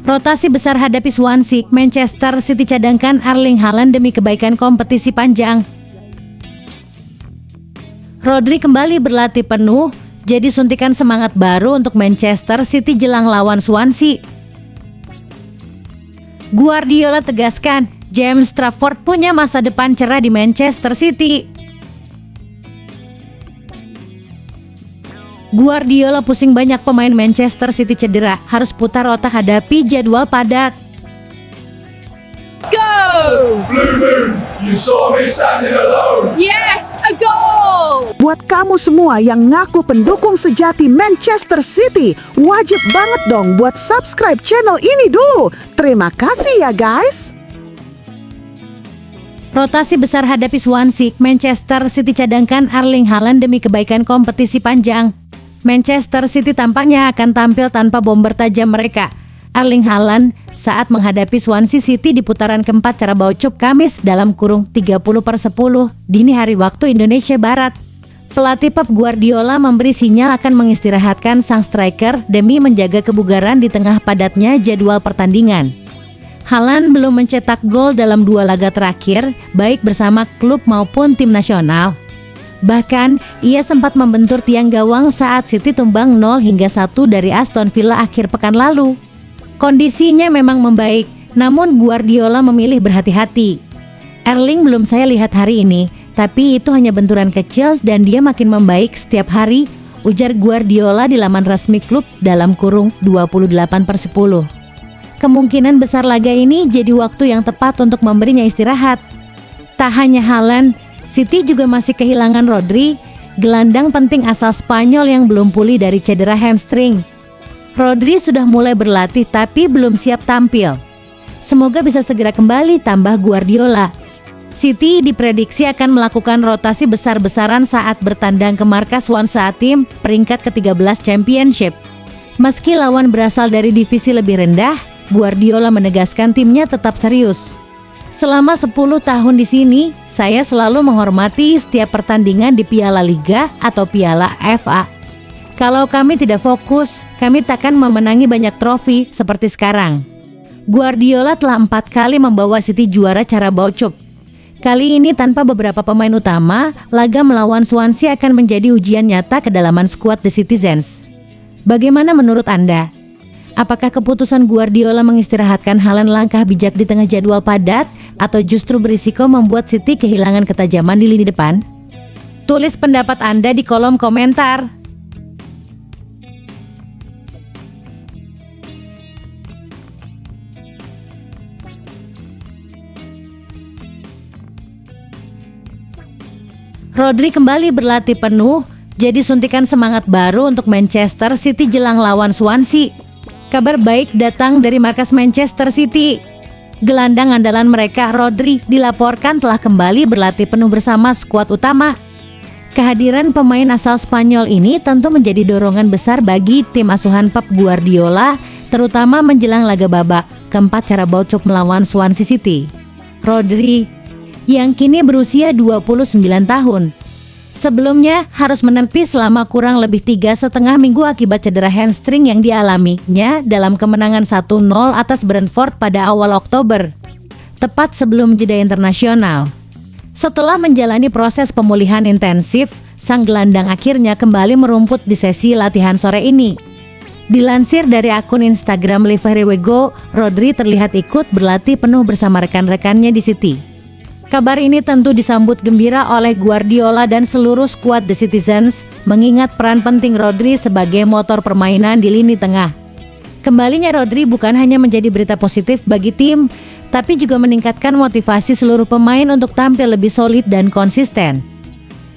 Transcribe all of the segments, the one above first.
Rotasi besar hadapi Swansea, Manchester City cadangkan Erling Haaland demi kebaikan kompetisi panjang. Rodri kembali berlatih penuh, jadi suntikan semangat baru untuk Manchester City jelang lawan Swansea. Guardiola tegaskan, James Trafford punya masa depan cerah di Manchester City. Guardiola pusing banyak pemain Manchester City cedera, harus putar otak hadapi jadwal padat. Go! Blue Moon, you saw me standing alone. Yes, a goal! Buat kamu semua yang ngaku pendukung sejati Manchester City, wajib banget dong buat subscribe channel ini dulu. Terima kasih ya guys. Rotasi besar hadapi Swansea, Manchester City cadangkan Erling Haaland demi kebaikan kompetisi panjang. Manchester City tampaknya akan tampil tanpa bomber tajam mereka, Erling Haaland, saat menghadapi Swansea City di putaran keempat Carabao Cup Kamis (30/10) dini hari waktu Indonesia Barat. Pelatih Pep Guardiola memberi sinyal akan mengistirahatkan sang striker demi menjaga kebugaran di tengah padatnya jadwal pertandingan. Haaland belum mencetak gol dalam 2 laga terakhir, baik bersama klub maupun tim nasional. Bahkan, ia sempat membentur tiang gawang saat City tumbang 0-1 dari Aston Villa akhir pekan lalu. Kondisinya memang membaik, namun Guardiola memilih berhati-hati. Erling belum saya lihat hari ini, tapi itu hanya benturan kecil dan dia makin membaik setiap hari, ujar Guardiola di laman resmi klub (28/10). Kemungkinan besar laga ini jadi waktu yang tepat untuk memberinya istirahat. Tak hanya Haaland, City juga masih kehilangan Rodri, gelandang penting asal Spanyol yang belum pulih dari cedera hamstring. Rodri sudah mulai berlatih tapi belum siap tampil. Semoga bisa segera kembali, tambah Guardiola. City diprediksi akan melakukan rotasi besar-besaran saat bertandang ke markas Swansea tim peringkat ke-13 Championship. Meski lawan berasal dari divisi lebih rendah, Guardiola menegaskan timnya tetap serius. Selama 10 tahun di sini, saya selalu menghormati setiap pertandingan di Piala Liga atau Piala FA. Kalau kami tidak fokus, kami takkan memenangi banyak trofi seperti sekarang. Guardiola telah 4 kali membawa City juara Carabao Cup. Kali ini tanpa beberapa pemain utama, laga melawan Swansea akan menjadi ujian nyata kedalaman skuad The Citizens. Bagaimana menurut Anda? Apakah keputusan Guardiola mengistirahatkan Haaland langkah bijak di tengah jadwal padat atau justru berisiko membuat City kehilangan ketajaman di lini depan? Tulis pendapat Anda di kolom komentar. Rodri kembali berlatih penuh, jadi suntikan semangat baru untuk Manchester City jelang lawan Swansea. Kabar baik datang dari markas Manchester City. Gelandang andalan mereka, Rodri, dilaporkan telah kembali berlatih penuh bersama skuad utama. Kehadiran pemain asal Spanyol ini tentu menjadi dorongan besar bagi tim asuhan Pep Guardiola, terutama menjelang laga babak keempat Carabao Cup melawan Swansea City. Rodri, yang kini berusia 29 tahun, sebelumnya harus menepi selama kurang lebih 3,5 minggu akibat cedera hamstring yang dialaminya dalam kemenangan 1-0 atas Brentford pada awal Oktober, tepat sebelum jeda internasional. Setelah menjalani proses pemulihan intensif, sang gelandang akhirnya kembali merumput di sesi latihan sore ini. Dilansir dari akun Instagram Liverewego, Rodri terlihat ikut berlatih penuh bersama rekan-rekannya di City. Kabar ini tentu disambut gembira oleh Guardiola dan seluruh skuad The Citizens, mengingat peran penting Rodri sebagai motor permainan di lini tengah. Kembalinya Rodri bukan hanya menjadi berita positif bagi tim, tapi juga meningkatkan motivasi seluruh pemain untuk tampil lebih solid dan konsisten.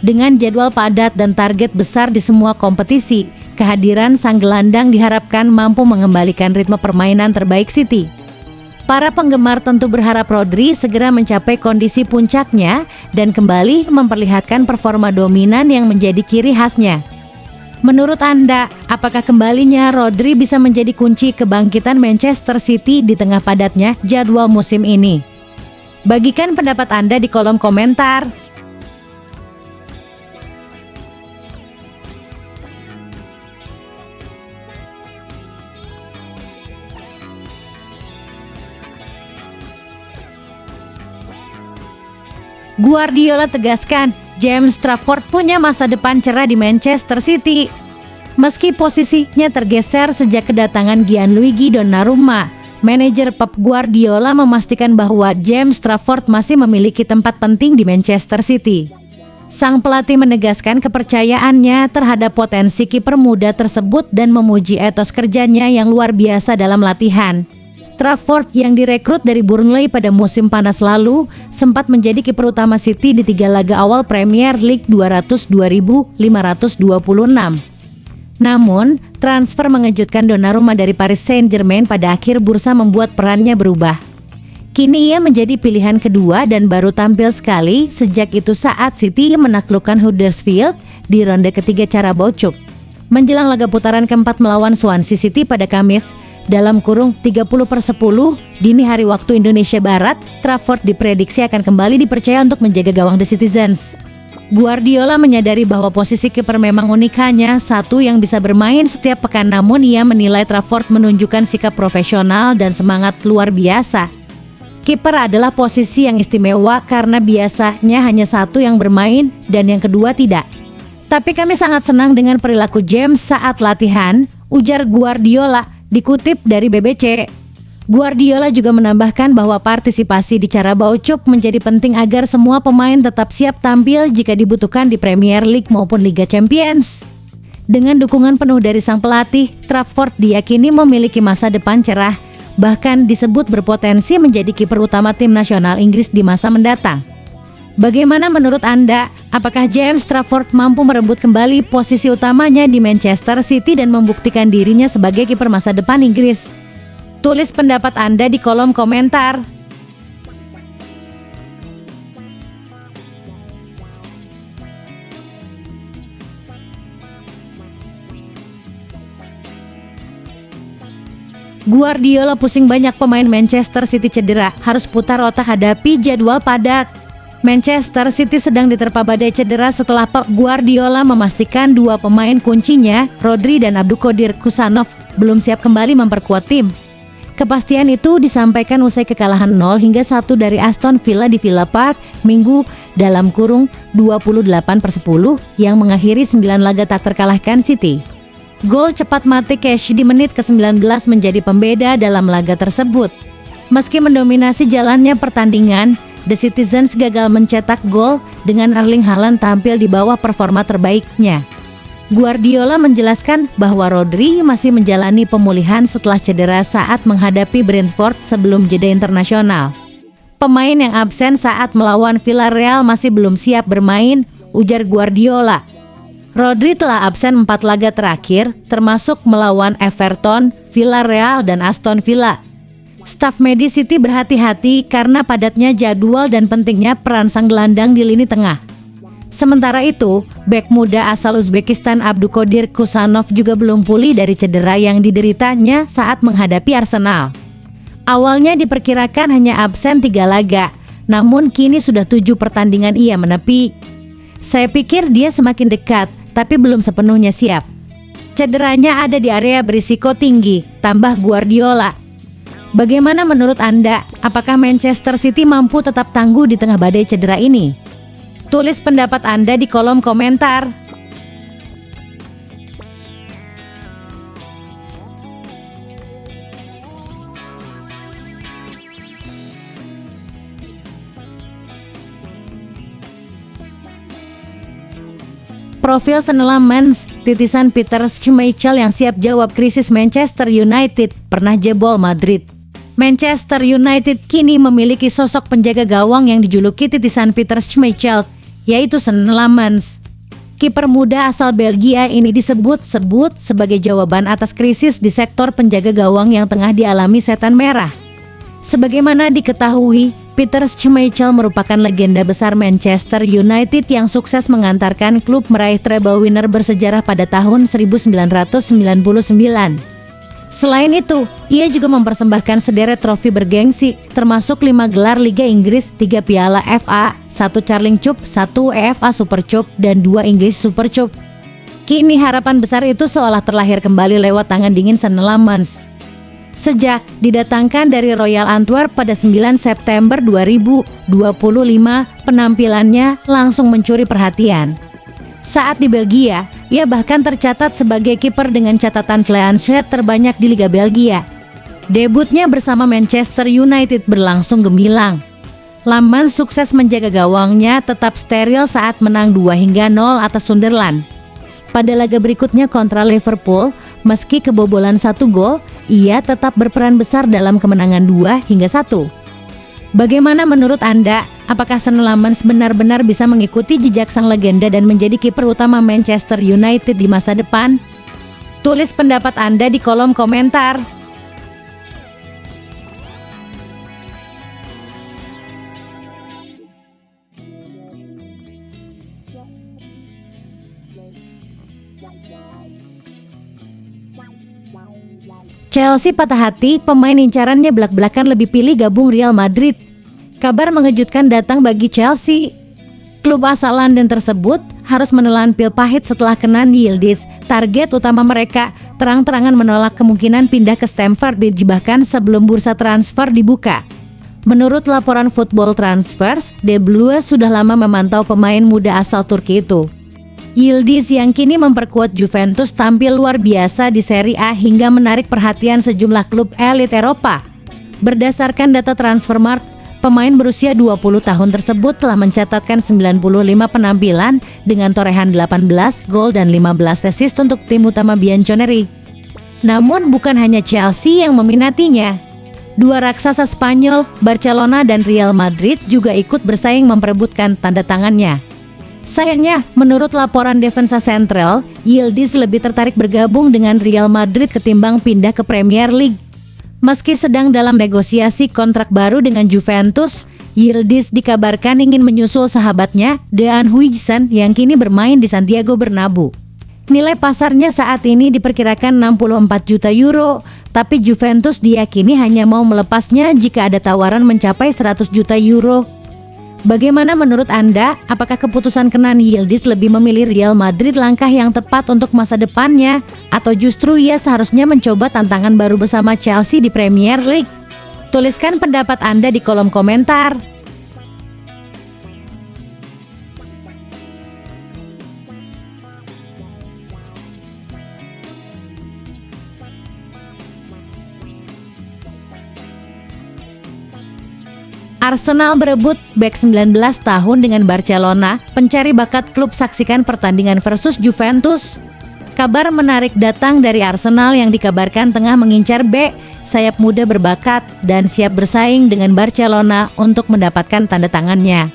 Dengan jadwal padat dan target besar di semua kompetisi, kehadiran sang gelandang diharapkan mampu mengembalikan ritme permainan terbaik City. Para penggemar tentu berharap Rodri segera mencapai kondisi puncaknya dan kembali memperlihatkan performa dominan yang menjadi ciri khasnya. Menurut Anda, apakah kembalinya Rodri bisa menjadi kunci kebangkitan Manchester City di tengah padatnya jadwal musim ini? Bagikan pendapat Anda di kolom komentar. Guardiola tegaskan, James Trafford punya masa depan cerah di Manchester City. Meski posisinya tergeser sejak kedatangan Gianluigi Donnarumma, manajer Pep Guardiola memastikan bahwa James Trafford masih memiliki tempat penting di Manchester City. Sang pelatih menegaskan kepercayaannya terhadap potensi kiper muda tersebut dan memuji etos kerjanya yang luar biasa dalam latihan. Trafford yang direkrut dari Burnley pada musim panas lalu sempat menjadi kiper utama City di 3 laga awal Premier League 202.526. Namun, transfer mengejutkan Donnarumma dari Paris Saint-Germain pada akhir bursa membuat perannya berubah. Kini ia menjadi pilihan kedua dan baru tampil sekali sejak itu saat City menaklukkan Huddersfield di ronde ketiga Carabao Cup. Menjelang laga putaran keempat melawan Swansea City pada Kamis, dalam kurung 30/10 dini hari waktu Indonesia Barat, Trafford diprediksi akan kembali dipercaya untuk menjaga gawang The Citizens. Guardiola menyadari bahwa posisi kiper memang unik, hanya satu yang bisa bermain setiap pekan, namun ia menilai Trafford menunjukkan sikap profesional dan semangat luar biasa. Kiper adalah posisi yang istimewa karena biasanya hanya satu yang bermain dan yang kedua tidak. Tapi kami sangat senang dengan perilaku James saat latihan, ujar Guardiola, dikutip dari BBC. Guardiola juga menambahkan bahwa partisipasi di Carabao Cup menjadi penting agar semua pemain tetap siap tampil jika dibutuhkan di Premier League maupun Liga Champions. Dengan dukungan penuh dari sang pelatih, Trafford diyakini memiliki masa depan cerah, bahkan disebut berpotensi menjadi kiper utama tim nasional Inggris di masa mendatang. Bagaimana menurut Anda? Apakah James Trafford mampu merebut kembali posisi utamanya di Manchester City dan membuktikan dirinya sebagai kiper masa depan Inggris? Tulis pendapat Anda di kolom komentar. Guardiola pusing banyak pemain Manchester City cedera, harus putar otak hadapi jadwal padat. Manchester City sedang diterpa badai cedera setelah Pep Guardiola memastikan 2 pemain kuncinya, Rodri dan Abdulkadir Kusanov, belum siap kembali memperkuat tim. Kepastian itu disampaikan usai kekalahan 0-1 dari Aston Villa di Villa Park Minggu dalam kurung 28/10 yang mengakhiri 9 laga tak terkalahkan City. Gol cepat mati Cash di menit ke-19 menjadi pembeda dalam laga tersebut. Meski mendominasi jalannya pertandingan, The Citizens gagal mencetak gol dengan Erling Haaland tampil di bawah performa terbaiknya. Guardiola menjelaskan bahwa Rodri masih menjalani pemulihan setelah cedera saat menghadapi Brentford sebelum jeda internasional. Pemain yang absen saat melawan Villarreal masih belum siap bermain, ujar Guardiola. Rodri telah absen 4 laga terakhir, termasuk melawan Everton, Villarreal, dan Aston Villa. Staf medis City berhati-hati karena padatnya jadwal dan pentingnya peran sang gelandang di lini tengah. Sementara itu, bek muda asal Uzbekistan Abdulkadir Kusanov juga belum pulih dari cedera yang dideritanya saat menghadapi Arsenal. Awalnya diperkirakan hanya absen 3 laga, namun kini sudah 7 pertandingan ia menepi. Saya pikir dia semakin dekat, tapi belum sepenuhnya siap. Cederanya ada di area berisiko tinggi, tambah Guardiola. Bagaimana menurut Anda? Apakah Manchester City mampu tetap tangguh di tengah badai cedera ini? Tulis pendapat Anda di kolom komentar. Profil Senelammans, titisan Peter Schmeichel yang siap jawab krisis Manchester United, pernah jebol Madrid. Manchester United kini memiliki sosok penjaga gawang yang dijuluki titisan Peter Schmeichel, yaitu Senelammans. Kiper muda asal Belgia ini disebut-sebut sebagai jawaban atas krisis di sektor penjaga gawang yang tengah dialami Setan Merah. Sebagaimana diketahui, Peter Schmeichel merupakan legenda besar Manchester United yang sukses mengantarkan klub meraih treble winner bersejarah pada tahun 1999. Selain itu, ia juga mempersembahkan sederet trofi bergengsi, termasuk 5 gelar Liga Inggris, 3 piala FA, 1 Carling Cup, 1 EFA Super Cup, dan 2 English Super Cup. Kini harapan besar itu seolah terlahir kembali lewat tangan dingin Senelammans. Sejak didatangkan dari Royal Antwerp pada 9 September 2025, penampilannya langsung mencuri perhatian. Saat di Belgia, ia bahkan tercatat sebagai kiper dengan catatan clean sheet terbanyak di Liga Belgia. Debutnya bersama Manchester United berlangsung gemilang. Laman sukses menjaga gawangnya tetap steril saat menang 2-0 atas Sunderland. Pada laga berikutnya kontra Liverpool, meski kebobolan 1 gol, ia tetap berperan besar dalam kemenangan 2-1. Bagaimana menurut Anda? Apakah Sean Lamans benar-benar bisa mengikuti jejak sang legenda dan menjadi kiper utama Manchester United di masa depan? Tulis pendapat Anda di kolom komentar. Chelsea patah hati, pemain incarannya belak-belakan lebih pilih gabung Real Madrid. Kabar mengejutkan datang bagi Chelsea. Klub asal London tersebut harus menelan pil pahit setelah Kenan Yildiz, target utama mereka, terang-terangan menolak kemungkinan pindah ke Stamford Bridge bahkan sebelum bursa transfer dibuka. Menurut laporan Football Transfers, The Blues sudah lama memantau pemain muda asal Turki itu. Yildiz yang kini memperkuat Juventus tampil luar biasa di Serie A hingga menarik perhatian sejumlah klub elit Eropa. Berdasarkan data Transfermarkt, pemain berusia 20 tahun tersebut telah mencatatkan 95 penampilan dengan torehan 18 gol dan 15 assist untuk tim utama Bianconeri. Namun bukan hanya Chelsea yang meminatinya. Dua raksasa Spanyol, Barcelona dan Real Madrid juga ikut bersaing memperebutkan tanda tangannya. Sayangnya, menurut laporan Defensa Central, Yildiz lebih tertarik bergabung dengan Real Madrid ketimbang pindah ke Premier League. Meski sedang dalam negosiasi kontrak baru dengan Juventus, Yildiz dikabarkan ingin menyusul sahabatnya, Dean Huijsen yang kini bermain di Santiago Bernabeu. Nilai pasarnya saat ini diperkirakan 64 juta euro, tapi Juventus diyakini hanya mau melepasnya jika ada tawaran mencapai 100 juta euro. Bagaimana menurut Anda? Apakah keputusan Kenan Yildiz lebih memilih Real Madrid langkah yang tepat untuk masa depannya? Atau justru ia seharusnya mencoba tantangan baru bersama Chelsea di Premier League? Tuliskan pendapat Anda di kolom komentar. Arsenal berebut bek 19 tahun dengan Barcelona, pencari bakat klub saksikan pertandingan versus Juventus. Kabar menarik datang dari Arsenal yang dikabarkan tengah mengincar bek sayap muda berbakat dan siap bersaing dengan Barcelona untuk mendapatkan tanda tangannya.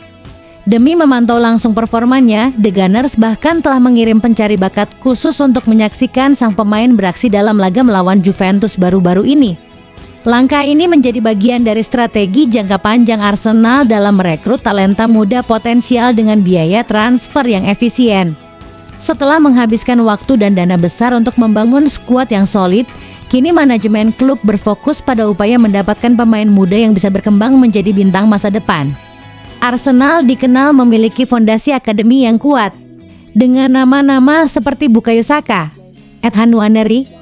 Demi memantau langsung performanya, The Gunners bahkan telah mengirim pencari bakat khusus untuk menyaksikan sang pemain beraksi dalam laga melawan Juventus baru-baru ini. Langkah ini menjadi bagian dari strategi jangka panjang Arsenal dalam merekrut talenta muda potensial dengan biaya transfer yang efisien. Setelah menghabiskan waktu dan dana besar untuk membangun skuad yang solid, kini manajemen klub berfokus pada upaya mendapatkan pemain muda yang bisa berkembang menjadi bintang masa depan. Arsenal dikenal memiliki fondasi akademi yang kuat, dengan nama-nama seperti Bukayo Saka, Ethan Nwaneri,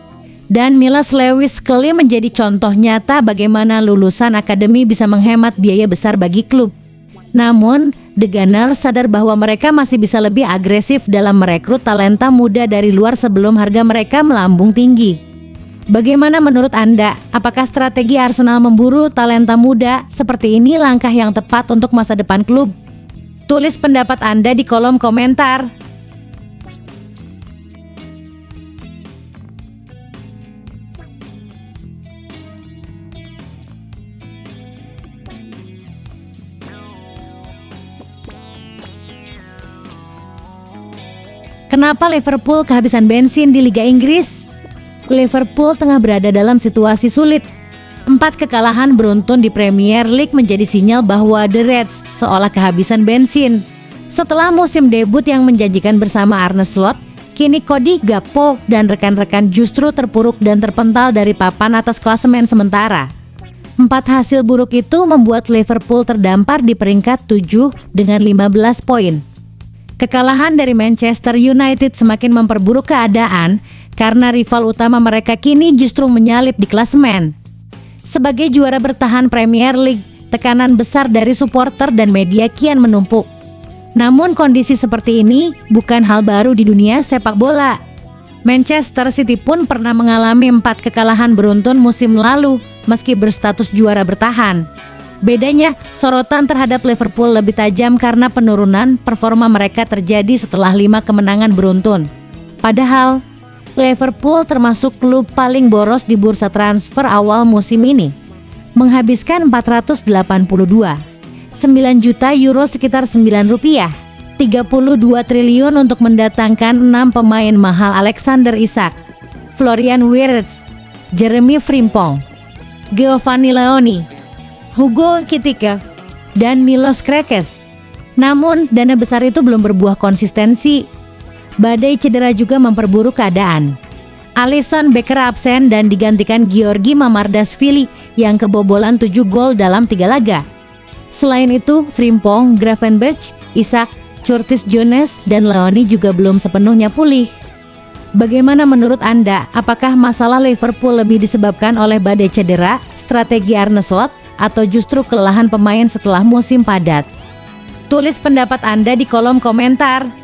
dan Milos Lewis Kelly menjadi contoh nyata bagaimana lulusan akademi bisa menghemat biaya besar bagi klub. Namun, The Gunners sadar bahwa mereka masih bisa lebih agresif dalam merekrut talenta muda dari luar sebelum harga mereka melambung tinggi. Bagaimana menurut Anda? Apakah strategi Arsenal memburu talenta muda seperti ini langkah yang tepat untuk masa depan klub? Tulis pendapat Anda di kolom komentar. Kenapa Liverpool kehabisan bensin di Liga Inggris? Liverpool tengah berada dalam situasi sulit. 4 kekalahan beruntun di Premier League menjadi sinyal bahwa The Reds seolah kehabisan bensin. Setelah musim debut yang menjanjikan bersama Arne Slot, kini Cody Gakpo dan rekan-rekan justru terpuruk dan terpental dari papan atas klasemen sementara. 4 hasil buruk itu membuat Liverpool terdampar di peringkat 7 dengan 15 poin. Kekalahan dari Manchester United semakin memperburuk keadaan karena rival utama mereka kini justru menyalip di klasemen. Sebagai juara bertahan Premier League, tekanan besar dari supporter dan media kian menumpuk. Namun kondisi seperti ini bukan hal baru di dunia sepak bola. Manchester City pun pernah mengalami 4 kekalahan beruntun musim lalu meski berstatus juara bertahan. Bedanya, sorotan terhadap Liverpool lebih tajam karena penurunan performa mereka terjadi setelah 5 kemenangan beruntun. Padahal, Liverpool termasuk klub paling boros di bursa transfer awal musim ini, menghabiskan 482,9 juta euro sekitar Rp9, 32 triliun untuk mendatangkan 6 pemain mahal: Alexander Isak, Florian Wirtz, Jeremy Frimpong, Giovanni Leoni, Hugo Ekitike, dan Milos Krekes. Namun, dana besar itu belum berbuah konsistensi. Badai cedera juga memperburuk keadaan. Alisson Becker absen dan digantikan Georgi Mamardashvili yang kebobolan 7 gol dalam 3 laga. Selain itu, Frimpong, Gravenberch, Isak, Curtis Jones, dan Leoni juga belum sepenuhnya pulih. Bagaimana menurut Anda? Apakah masalah Liverpool lebih disebabkan oleh badai cedera, strategi Arne Slot, atau justru kelelahan pemain setelah musim padat? Tulis pendapat Anda di kolom komentar.